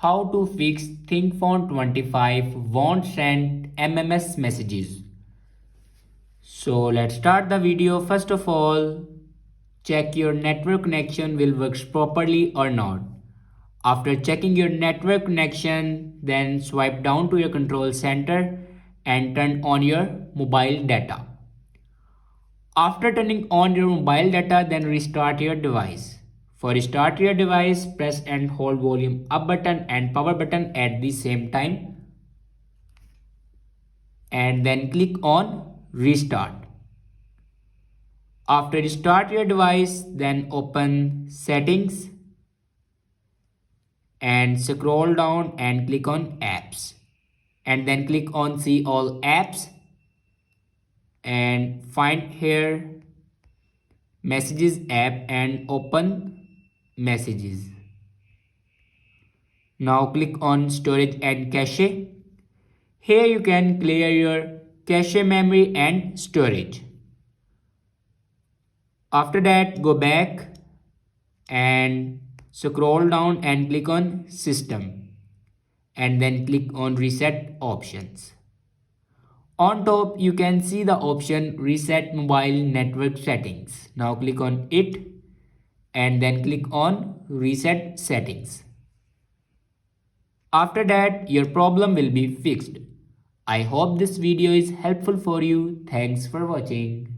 How to fix ThinkPhone 25 won't send MMS messages. So let's start the video. First of all, check your network connection will work properly or not. After checking your network connection, then swipe down to your control center and turn on your mobile data. After turning on your mobile data, then restart your device. For restart your device, press and hold volume up button and power button at the same time. And then click on restart. After restart your device, then open settings and scroll down and click on apps. And then click on see all apps and find here messages app and open messages. Now click on storage and cache. Here you can clear your cache memory and storage. After that, go back and scroll down and click on system and then click on reset options. On top you can see the option reset mobile network settings. Now click on it and then click on reset settings. After that your problem will be fixed. I hope this video is helpful for you. Thanks for watching.